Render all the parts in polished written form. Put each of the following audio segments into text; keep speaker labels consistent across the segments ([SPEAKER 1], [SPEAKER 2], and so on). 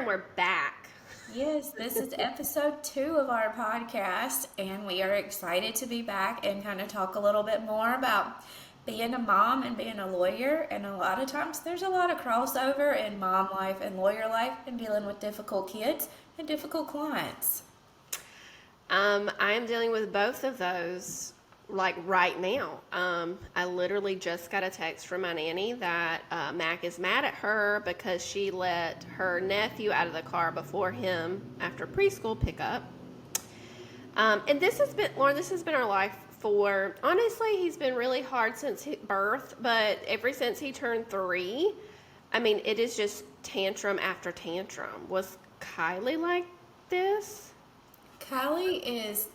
[SPEAKER 1] and we're back.
[SPEAKER 2] Yes, this is episode 2 of our podcast, and we are excited to be back and kind of talk a little bit more about being a mom and being a lawyer. And a lot of times there's a lot of crossover in mom life and lawyer life and dealing with difficult kids and difficult clients.
[SPEAKER 1] I am dealing with both of those like right now. I literally just got a text from my nanny that Mac is mad at her because she let her nephew out of the car before him after preschool pickup. And this has been, Lauren, this has been our life for, honestly, he's been really hard since birth, but ever since he turned 3, I mean, it is just tantrum after tantrum. Was Kylie like this?
[SPEAKER 2] Kylie is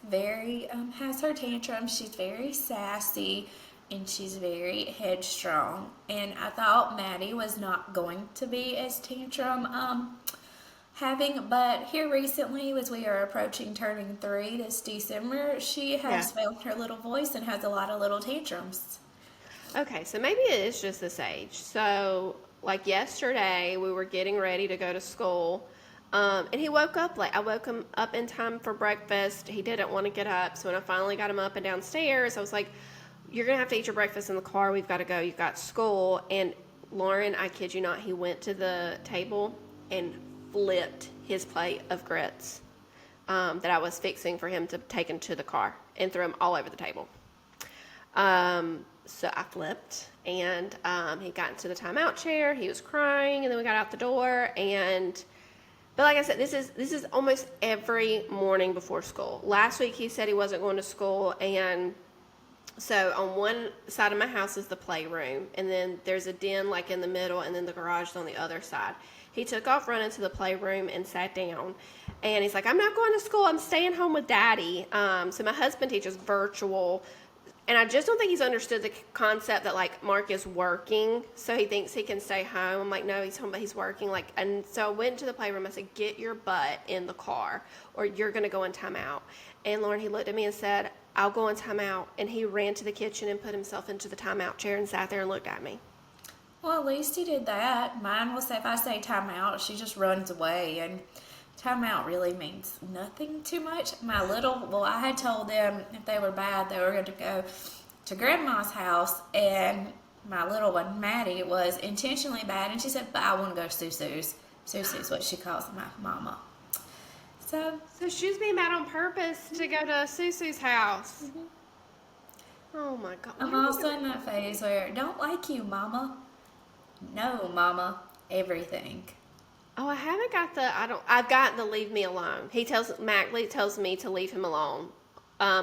[SPEAKER 2] has her tantrums. She's very sassy and she's very headstrong. And I thought Maddie was not going to be as tantrum having, but here recently, as we are approaching turning 3 this December, she
[SPEAKER 1] Yeah.
[SPEAKER 2] has found her little voice and has a lot of little tantrums.
[SPEAKER 1] Okay, so maybe it is just this age. So, like yesterday, we were getting ready to go to school, and he woke up late. I woke him up in time for breakfast. He didn't want to get up, so when I finally got him up and downstairs, I was like, "You're gonna have to eat your breakfast in the car. We've got to go. You've got school." And Lauren, I kid you not, he went to the table and flipped his plate of grits that I was fixing for him to take into the car and threw them all over the table. So I flipped, and he got into the timeout chair. He was crying, and then we got out the door. But like I said, this is almost every morning before school. Last week he said he wasn't going to school, and so on one side of my house is the playroom, and then there's a den like in the middle, and then the garage is on the other side. He took off running to the playroom and sat down. And he's like, "I'm not going to school. I'm staying home with Daddy." So my husband teaches virtual. And I just don't think he's understood the concept that, like, Mark is working, so he thinks he can stay home. I'm like, no, he's home, but he's working. Like, and so I went to the playroom. I said, "Get your butt in the car, or you're going to go in timeout." And Lauren, he looked at me and said, "I'll go in timeout." And he ran to the kitchen and put himself into the timeout chair and sat there and looked at me.
[SPEAKER 2] Well, at least he did that. Mine will say, if I say timeout, she just runs away. And timeout really means nothing too much. I had told them if they were bad, they were going to go to Grandma's house. And my little one, Maddie, was intentionally bad. And she said, "But I want to go to Susu's." Susu's what she calls my mama. So,
[SPEAKER 1] So she was being mad on purpose to go to Susu's house. Oh my God.
[SPEAKER 2] I'm also in that phase where, "Don't like you, mama." "No, mama, everything."
[SPEAKER 1] Oh, I haven't got I've gotten the leave me alone. Mac tells me to leave him alone.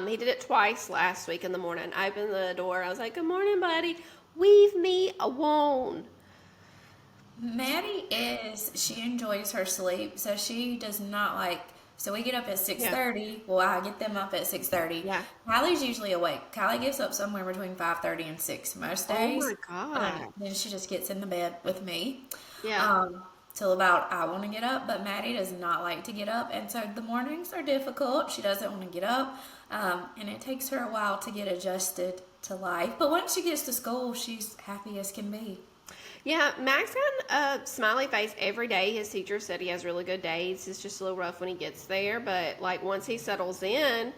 [SPEAKER 1] He did it twice last week in the morning. I opened the door. I was like, "Good morning, buddy. Leave me alone."
[SPEAKER 2] She enjoys her sleep, so she does not like, so we get up at 6:30. Well, I get them up at 6:30.
[SPEAKER 1] Yeah.
[SPEAKER 2] Kylie's usually awake. Kylie gets up somewhere between 5:30 and 6 most
[SPEAKER 1] Oh
[SPEAKER 2] days.
[SPEAKER 1] my God.
[SPEAKER 2] Then she just gets in the bed with me.
[SPEAKER 1] Yeah.
[SPEAKER 2] Till about I want to get up, but Maddie does not like to get up, and so the mornings are difficult. She doesn't want to get up, and it takes her a while to get adjusted to life. But once she gets to school, she's happy as can be.
[SPEAKER 1] Yeah, Max got a smiley face every day. His teacher said he has really good days. It's just a little rough when he gets there, but like once he settles in,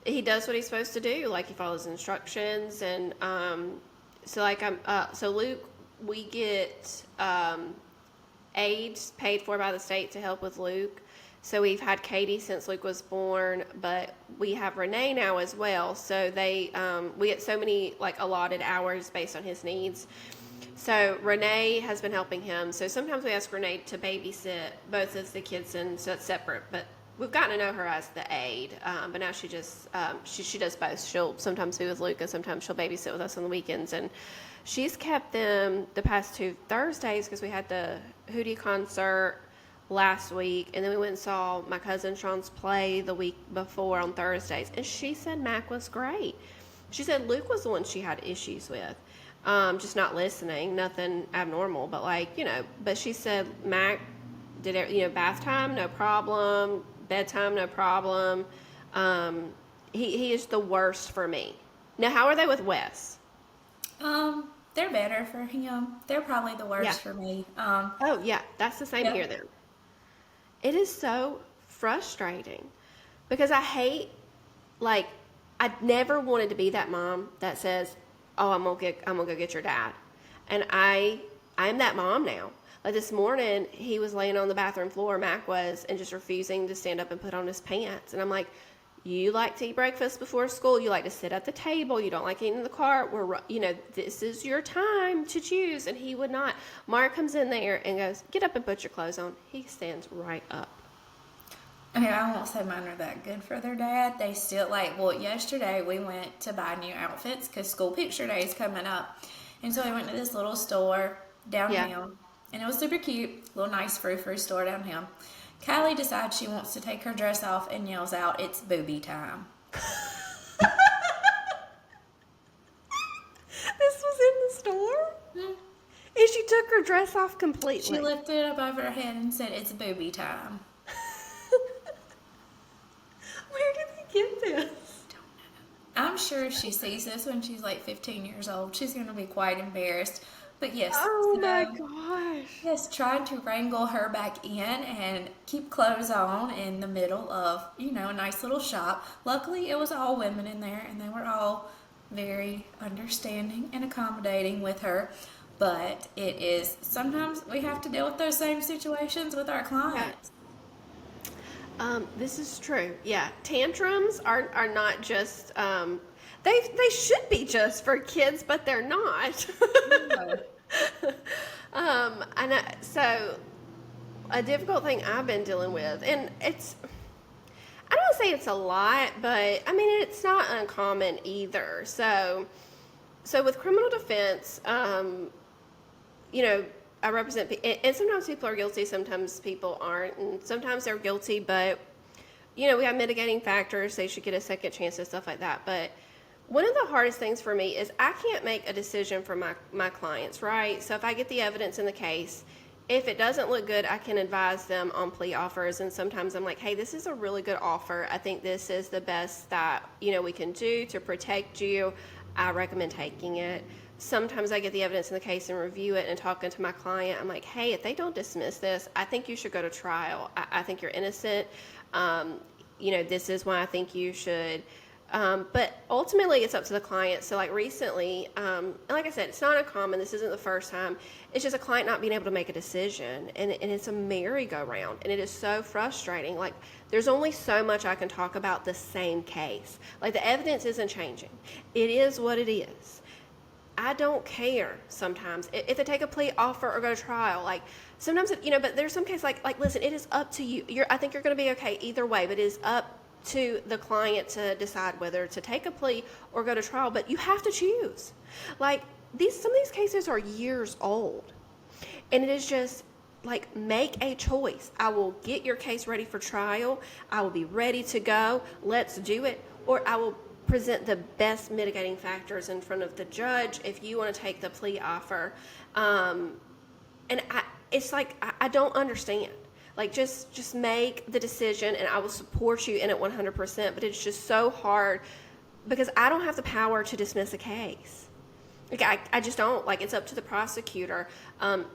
[SPEAKER 1] he does what he's supposed to do. Like he follows instructions, and so Luke, we get aides paid for by the state to help with Luke. So we've had Katie since Luke was born, but we have Renee now as well. So we get so many like allotted hours based on his needs. So Renee has been helping him. So sometimes we ask Renee to babysit both of the kids, and so it's separate. But we've gotten to know her as the aide. But now she just she does both. She'll sometimes be with Luke, and sometimes she'll babysit with us on the weekends. And she's kept them the past 2 Thursdays because we had the Hootie concert last week, and then we went and saw my cousin Sean's play the week before on Thursdays. And she said Mac was great. She said Luke was the one she had issues with. Just not listening, nothing abnormal, but but she said Mac did it, bath time, no problem, bedtime, no problem. He is the worst for me. Now, how are they with Wes?
[SPEAKER 2] They're better for him. They're probably the worst
[SPEAKER 1] Yeah.
[SPEAKER 2] for me.
[SPEAKER 1] Oh, yeah, that's the same
[SPEAKER 2] Yeah.
[SPEAKER 1] here then. It is so frustrating because I hate, like, I never wanted to be that mom that says, "Oh, I'm gonna go get your dad," and I'm that mom now. Like this morning, he was laying on the bathroom floor, Mac was, and just refusing to stand up and put on his pants, and I'm like, "You like to eat breakfast before school. You like to sit at the table. You don't like eating in the car. This is your time to choose." And he would not. Mark comes in there and goes, "Get up and put your clothes on." He stands right up.
[SPEAKER 2] I mean, I won't say mine are that good for their dad. They still, like, well, yesterday we went to buy new outfits because school picture day is coming up. And so we went to this little store
[SPEAKER 1] Yeah.
[SPEAKER 2] downtown. And it was super cute, little nice frou-frou store downtown. Kylie decides she wants to take her dress off and yells out, "It's booby time."
[SPEAKER 1] This was in the store? And she took her dress off completely.
[SPEAKER 2] She lifted it up over her head and said, "It's booby time."
[SPEAKER 1] Where did they get this?
[SPEAKER 2] I'm sure if she sees this when she's like 15 years old, she's going to be quite embarrassed. But yes,
[SPEAKER 1] Oh my
[SPEAKER 2] so,
[SPEAKER 1] gosh.
[SPEAKER 2] yes, trying to wrangle her back in and keep clothes on in the middle of, a nice little shop. Luckily, it was all women in there, and they were all very understanding and accommodating with her. But it is, sometimes we have to deal with those same situations with our clients.
[SPEAKER 1] This is true. Yeah, tantrums are not just they should be just for kids, but they're not.
[SPEAKER 2] No.
[SPEAKER 1] So a difficult thing I've been dealing with, and I don't say it's a lot, but I mean it's not uncommon either. So with criminal defense, I represent, and sometimes people are guilty, sometimes people aren't, and sometimes they're guilty, but, we have mitigating factors, they should get a second chance and stuff like that. But one of the hardest things for me is I can't make a decision for my clients, right? So if I get the evidence in the case, if it doesn't look good, I can advise them on plea offers, and sometimes I'm like, hey, this is a really good offer. I think this is the best that, we can do to protect you. I recommend taking it. Sometimes I get the evidence in the case and review it, and talking to my client, I'm like, hey, if they don't dismiss this, I think you should go to trial. I think you're innocent. This is why I think you should. But ultimately, it's up to the client. So, like recently, and like I said, it's not uncommon. This isn't the first time. It's just a client not being able to make a decision, and it's a merry-go-round, and it is so frustrating. Like, there's only so much I can talk about the same case. Like, the evidence isn't changing. It is what it is. I don't care sometimes if they take a plea offer or go to trial. Like sometimes, but there's some cases like listen, it is up to you. I think you're going to be okay either way, but it is up to the client to decide whether to take a plea or go to trial. But you have to choose. Like some of these cases are years old, and it is just like make a choice. I will get your case ready for trial. I will be ready to go. Let's do it, or I will present the best mitigating factors in front of the judge if you want to take the plea offer. It's like I don't understand. Like just make the decision, and I will support you in it 100%. But it's just so hard because I don't have the power to dismiss a case. Like I just don't. Like it's up to the prosecutor.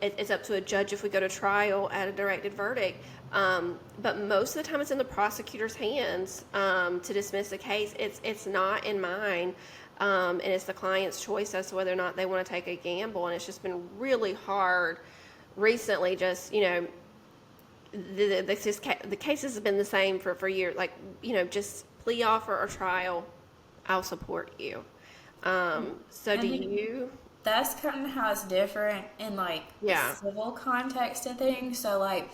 [SPEAKER 1] It's up to a judge if we go to trial at a directed verdict. But most of the time it's in the prosecutor's hands to dismiss the case. It's not in mine. And it's the client's choice as to whether or not they want to take a gamble. And it's just been really hard recently. Just, the cases have been the same for years. Like, just plea offer or trial, I'll support you. So do you?
[SPEAKER 2] That's kind of how it's different in like the civil context of things. So like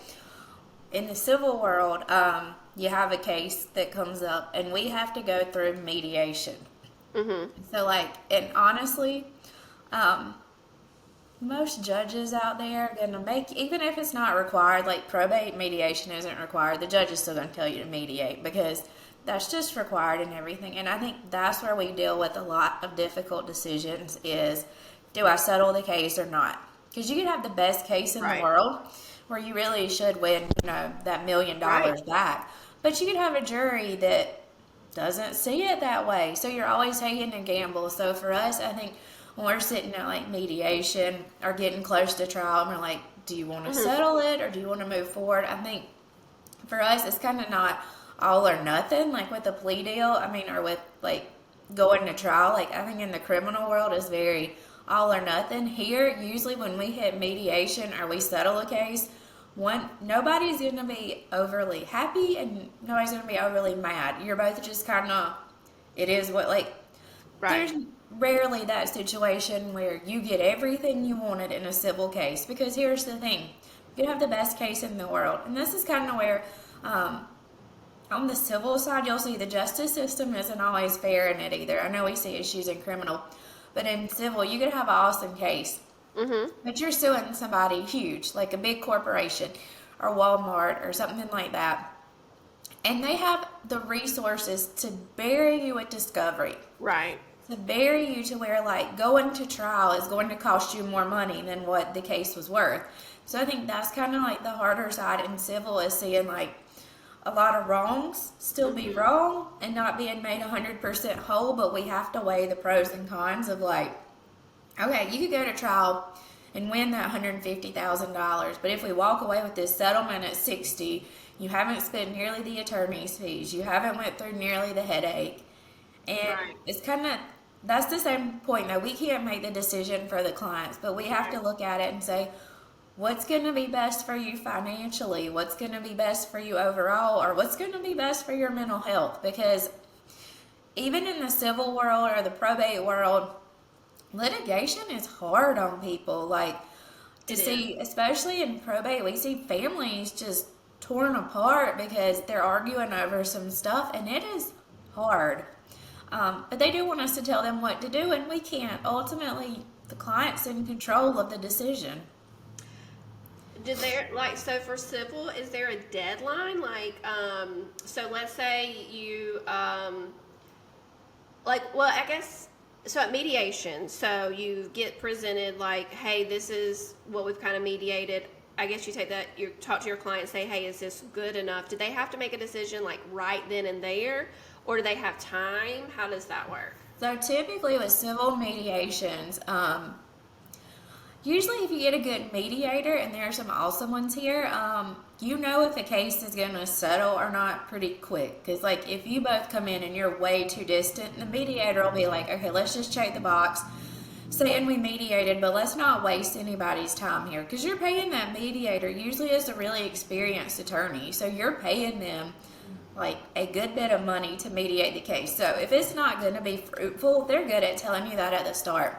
[SPEAKER 2] in the civil world, you have a case that comes up, and we have to go through mediation. Mm-hmm. So like, and honestly, most judges out there are going to make, even if it's not required, like probate mediation isn't required, the judge is still going to tell you to mediate because that's just required and everything. And I think that's where we deal with a lot of difficult decisions is, do I settle the case or not? Because you could have the best case in the world where you really should win, that $1 million back. But you could have a jury that doesn't see it that way. So you're always taking a gamble. So for us, I think when we're sitting at like mediation or getting close to trial, and we're like, do you want to settle it or do you want to move forward? I think for us, it's kind of not all or nothing, like with a plea deal. I mean, or with like going to trial. Like I think in the criminal world is very all or nothing. Here, usually when we hit mediation or we settle a case, nobody's gonna be overly happy and nobody's gonna be overly mad. You're both just kind of, it is what like.
[SPEAKER 1] Right.
[SPEAKER 2] There's rarely that situation where you get everything you wanted in a civil case, because here's the thing, you could have the best case in the world, and this is kind of where on the civil side you'll see the justice system isn't always fair in it either. I know we see issues in criminal, but in civil you could have an awesome case, but you're suing somebody huge like a big corporation or Walmart or something like that, and they have the resources to bury you with discovery.
[SPEAKER 1] Right.
[SPEAKER 2] To bury you to where like going to trial is going to cost you more money than what the case was worth. So I think that's kind of like the harder side in civil, is seeing like a lot of wrongs still be wrong and not being made 100% whole, but we have to weigh the pros and cons of like, okay, you could go to trial and win that $150,000, but if we walk away with this settlement at 60, you haven't spent nearly the attorney's fees, you haven't went through nearly the headache, and it's kind of, that's the same point though. We can't make the decision for the clients, but we have to look at it and say, what's going to be best for you financially? What's going to be best for you overall? Or what's going to be best for your mental health? Because even in the civil world or the probate world, litigation is hard on people. Like to see, especially in probate, we see families just torn apart because they're arguing over some stuff, and it is hard. But they do want us to tell them what to do, and we can't. Ultimately, the client's in control of the decision.
[SPEAKER 1] So for civil, is there a deadline? So let's say you, I guess, so at mediation, so you get presented like, hey, this is what we've kind of mediated. I guess you take that, you talk to your client and say, hey, is this good enough? Do they have to make a decision like right then and there? Or do they have time? How does that work?
[SPEAKER 2] So typically with civil mediations, usually if you get a good mediator, and there are some awesome ones here, you know if a case is going to settle or not pretty quick. Because like if you both come in and you're way too distant, the mediator will be like, okay, let's just check the box, saying we mediated, but let's not waste anybody's time here. Because you're paying that mediator usually as a really experienced attorney. So you're paying them like a good bit of money to mediate the case. So if it's not going to be fruitful, they're good at telling you that at the start.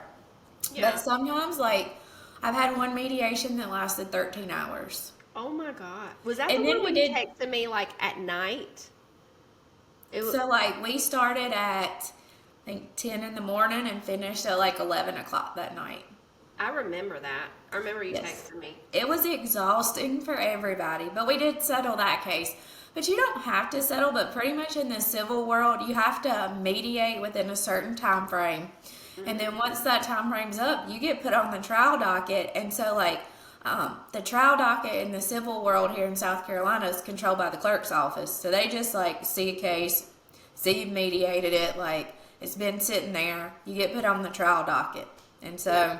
[SPEAKER 2] Yeah. But sometimes, like, I've had one mediation that lasted 13 hours.
[SPEAKER 1] Oh my God. Was that the one when you texted me like at night?
[SPEAKER 2] So like we started at I think 10 in the morning and finished at like 11 o'clock that night.
[SPEAKER 1] I remember that. I remember you texted me.
[SPEAKER 2] It was exhausting for everybody, but we did settle that case. But you don't have to settle, but pretty much in the civil world, you have to mediate within a certain time frame. Mm-hmm. And then once that time frame's up, you get put on the trial docket. And so like the trial docket in the civil world here in South Carolina is controlled by the clerk's office. So they just like see a case, see you've mediated it, like it's been sitting there, you get put on the trial docket. And so...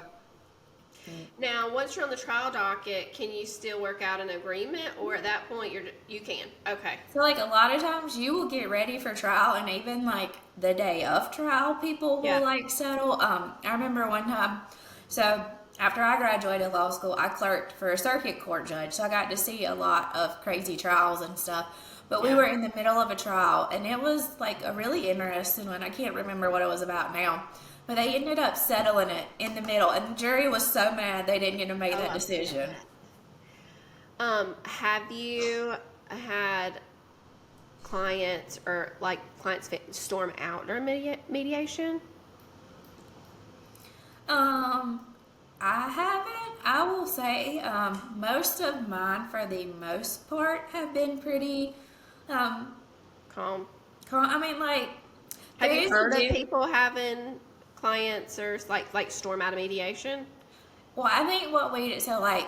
[SPEAKER 1] Now, once you're on the trial docket, can you still work out an agreement, or at that point you can? Okay.
[SPEAKER 2] So, like, a lot of times you will get ready for trial, and even, like, the day of trial, people will, like, settle. I remember one time, so after I graduated law school, I clerked for a circuit court judge, so I got to see a lot of crazy trials and stuff. But we were in the middle of a trial, and it was, like, a really interesting one. I can't remember what it was about now. But they ended up settling it in the middle, and the jury was so mad they didn't get to make that decision.
[SPEAKER 1] Have you had clients storm out during mediation?
[SPEAKER 2] I haven't. I will say most of mine, for the most part, have been pretty
[SPEAKER 1] calm.
[SPEAKER 2] I mean, like,
[SPEAKER 1] have you heard of people having clients or like storm out of mediation?
[SPEAKER 2] Well, I think what we do, so like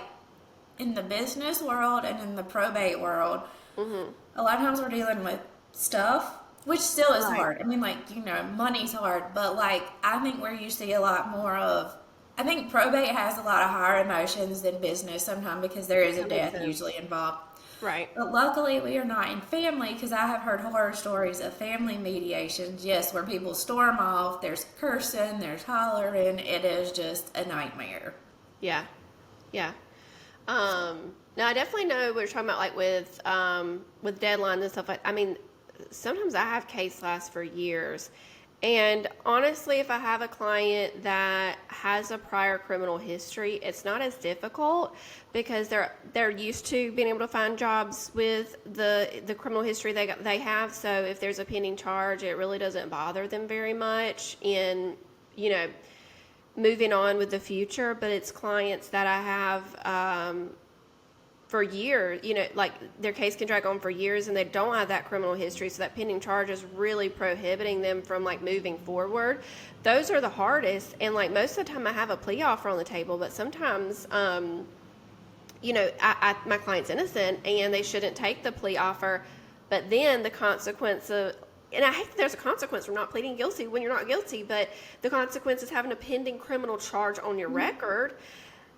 [SPEAKER 2] in the business world and in the probate world, a lot of times we're dealing with stuff, which still is hard. I mean, like, you know, money's hard, but like I think where you see a lot more of, I think probate has a lot of higher emotions than business sometimes because there is a death usually involved.
[SPEAKER 1] Right.
[SPEAKER 2] But luckily, we are not in family because I have heard horror stories of family mediations, yes, where people storm off, there's cursing, there's hollering. It is just a nightmare.
[SPEAKER 1] Yeah. Yeah. Now I definitely know what you're talking about, like with deadlines and stuff like. I mean, sometimes I have case lasts for years, and honestly, if I have a client that has a prior criminal history, it's not as difficult because they're used to being able to find jobs with the criminal history they have. So if there's a pending charge, it really doesn't bother them very much in you know moving on with the future. But it's clients that I have for years, like their case can drag on for years and they don't have that criminal history. So that pending charge is really prohibiting them from like moving forward. Those are the hardest. And like most of the time I have a plea offer on the table, but sometimes, my client's innocent and they shouldn't take the plea offer. But then the consequence of, and I hate that there's a consequence for not pleading guilty when you're not guilty, but the consequence is having a pending criminal charge on your record.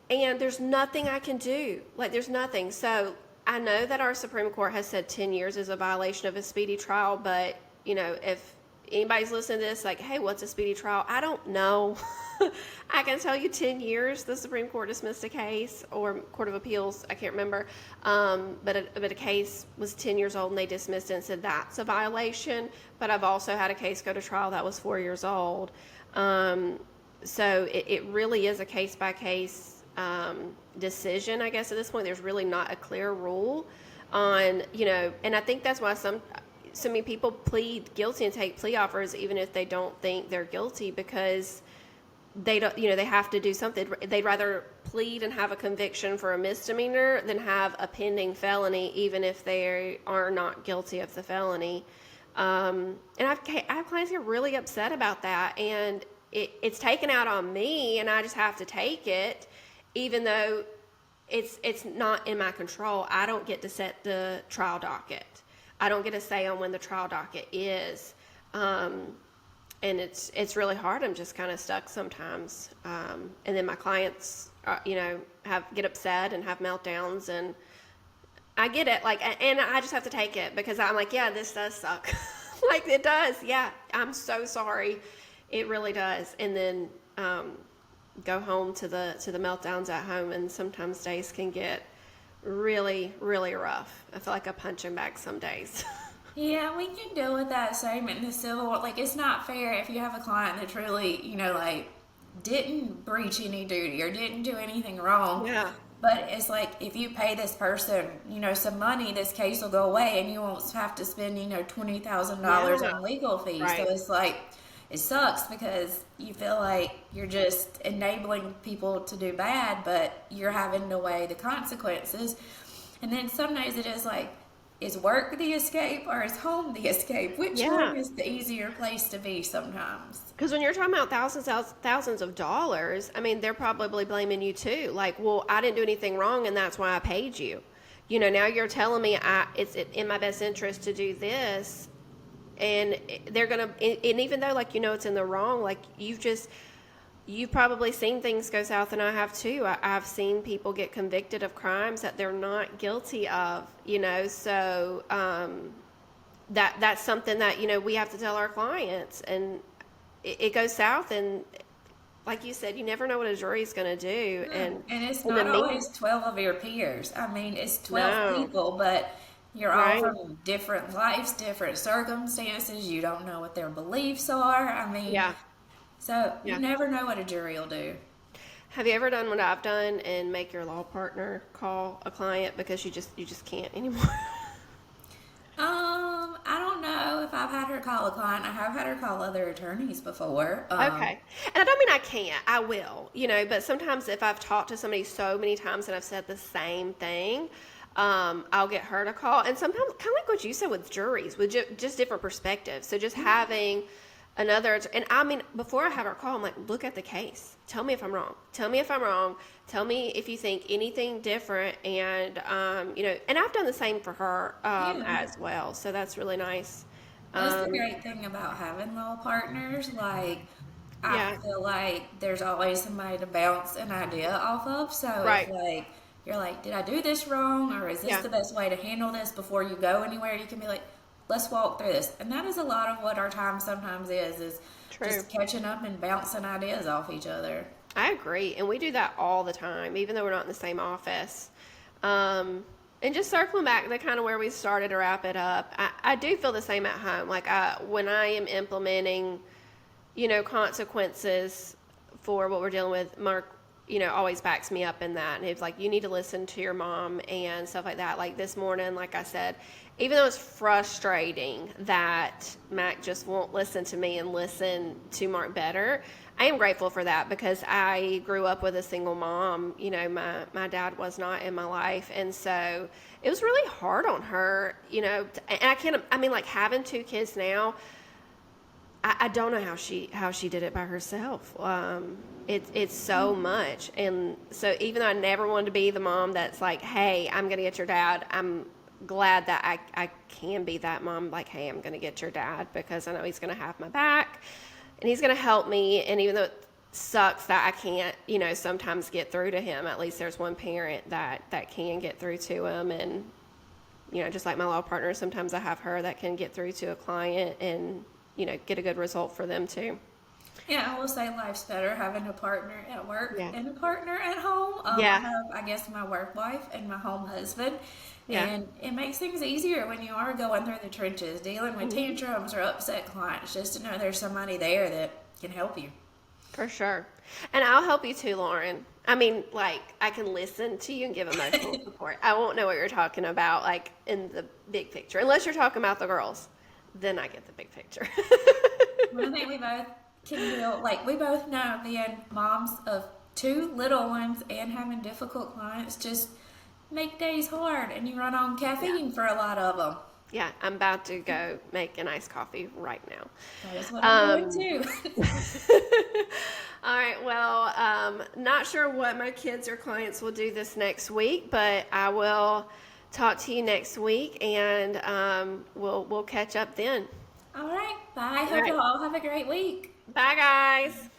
[SPEAKER 1] And there's nothing I can do. Like, there's nothing. So I know that our Supreme Court has said 10 years is a violation of a speedy trial, but, if anybody's listening to this, like, hey, what's a speedy trial? I don't know. I can tell you 10 years the Supreme Court dismissed a case, or Court of Appeals, I can't remember, but a case was 10 years old and they dismissed it and said that's a violation. But I've also had a case go to trial that was 4 years old. So it really is a case-by-case decision, I guess. At this point, there's really not a clear rule on, and I think that's why so many people plead guilty and take plea offers even if they don't think they're guilty, because they don't, they have to do something. They'd rather plead and have a conviction for a misdemeanor than have a pending felony, even if they are not guilty of the felony. And I have clients who are really upset about that, and it's taken out on me, and I just have to take it. Even though it's not in my control. I don't get to set the trial docket. I don't get a say on when the trial docket is. And it's really hard. I'm just kind of stuck sometimes. And then my clients, get upset and have meltdowns, and I get it. And I just have to take it because I'm like, yeah, this does suck. Like, it does. Yeah, I'm so sorry. It really does. And then, go home to the meltdowns at home, and sometimes days can get really, really rough. I feel like a punching bag some days.
[SPEAKER 2] Yeah, we can deal with that same in the civil. Like, it's not fair if you have a client that truly, didn't breach any duty or didn't do anything wrong.
[SPEAKER 1] Yeah.
[SPEAKER 2] But it's like, if you pay this person, some money, this case will go away and you won't have to spend, $20,000
[SPEAKER 1] Yeah.
[SPEAKER 2] on legal fees.
[SPEAKER 1] Right.
[SPEAKER 2] So it's like, it sucks because you feel like you're just enabling people to do bad, but you're having to weigh the consequences. And then some days it is like, is work the escape or is home the escape? Which one is the easier place to be sometimes?
[SPEAKER 1] Because when you're talking about thousands of dollars, I mean, they're probably blaming you too. Like, well, I didn't do anything wrong and that's why I paid you. Now you're telling me it's in my best interest to do this. And they're going to, and even though it's in the wrong, you've probably seen things go south, and I have too. I've seen people get convicted of crimes that they're not guilty of, so that's something that, we have to tell our clients, and it goes south, and like you said, you never know what a jury is going to do.
[SPEAKER 2] And it's not always 12 of your peers. I mean, it's 12 people, but you're all from different lives, different circumstances. You don't know what their beliefs are. I mean, so you never know what a jury will do.
[SPEAKER 1] Have you ever done what I've done and make your law partner call a client because you just can't anymore?
[SPEAKER 2] I don't know if I've had her call a client. I have had her call other attorneys before.
[SPEAKER 1] Okay. And I don't mean I can't. I will, but sometimes if I've talked to somebody so many times and I've said the same thing, I'll get her to call. And sometimes, kind of like what you said with juries, with just different perspectives. So just having another, and I mean, before I have her call, I'm like, look at the case. Tell me if I'm wrong. Tell me if I'm wrong. Tell me if you think anything different. And, and I've done the same for her as well. So that's really nice.
[SPEAKER 2] That's the great thing about having law partners. I feel like there's always somebody to bounce an idea off of. So if you're like, did I do this wrong? Or is this
[SPEAKER 1] Yeah.
[SPEAKER 2] the best way to handle this before you go anywhere? You can be like, let's walk through this. And that is a lot of what our time sometimes is
[SPEAKER 1] True.
[SPEAKER 2] just catching up and bouncing ideas off each other.
[SPEAKER 1] I agree. And we do that all the time, even though we're not in the same office. And just circling back to kind of where we started to wrap it up, I do feel the same at home. Like when I am implementing, consequences for what we're dealing with, Mark, always backs me up in that. And it's like, you need to listen to your mom and stuff like that. Like this morning, like I said, even though it's frustrating that Mac just won't listen to me and listen to Mark better, I am grateful for that because I grew up with a single mom. My dad was not in my life. And so it was really hard on her, and like having two kids now, I don't know how she did it by herself. It's so much, and so even though I never wanted to be the mom that's like, hey, I'm gonna get your dad, I'm glad that I can be that mom. Like, hey, I'm gonna get your dad because I know he's gonna have my back, and he's gonna help me. And even though it sucks that I can't, sometimes get through to him, at least there's one parent that can get through to him. And just like my law partner, sometimes I have her that can get through to a client and get a good result for them too.
[SPEAKER 2] Yeah, I will say life's better having a partner at work
[SPEAKER 1] Yeah.
[SPEAKER 2] and a partner at home. I
[SPEAKER 1] Yeah.
[SPEAKER 2] have, I guess, my work wife and my home husband.
[SPEAKER 1] Yeah.
[SPEAKER 2] And it makes things easier when you are going through the trenches, dealing with tantrums or upset clients, just to know there's somebody there that can help you.
[SPEAKER 1] For sure. And I'll help you too, Lauren. I mean, like, I can listen to you and give emotional support. I won't know what you're talking about, like, in the big picture. Unless you're talking about the girls. Then I get the big picture.
[SPEAKER 2] One thing we both can deal, like, we both know being moms of two little ones and having difficult clients just make days hard, and you run on caffeine for a lot of them.
[SPEAKER 1] Yeah, I'm about to go make an iced coffee right now.
[SPEAKER 2] That is what I'm doing too.
[SPEAKER 1] All right, well, not sure what my kids or clients will do this next week, but I will talk to you next week, and we'll catch up then.
[SPEAKER 2] All right, bye. Hope
[SPEAKER 1] right.
[SPEAKER 2] you all have a great week.
[SPEAKER 1] Bye, guys.